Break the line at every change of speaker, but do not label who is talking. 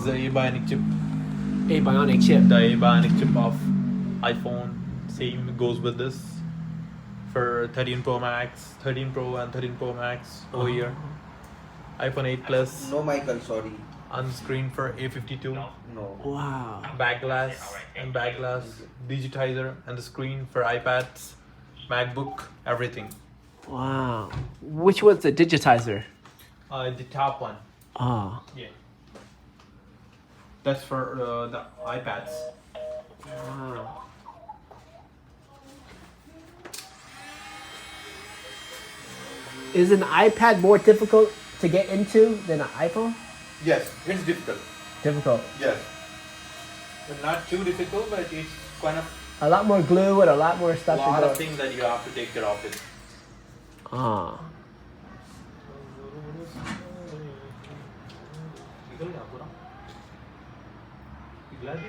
It's the bionic chip.
A bionic chip.
The bionic chip of iPhone. Same goes with this. For 13 Pro Max, 13 Pro and 13 Pro Max over here. iPhone 8 Plus.
No, Michael, sorry.
On the screen for A52.
No.
Wow.
Back glass and back glass. Digitizer and the screen for iPads, MacBook, everything.
Wow. Which one's the digitizer?
The top one.
Ah.
Yeah. That's for the iPads.
Wow. Is an iPad more difficult to get into than an iPhone?
Yes, it's difficult.
Difficult.
Yes. But not too difficult, but it's kind of
A lot more glue and a lot more
a
stuff
lot
to
of
go.
things that you have to take care of it.
Ah.
पिघल गया पूरा पिघला दी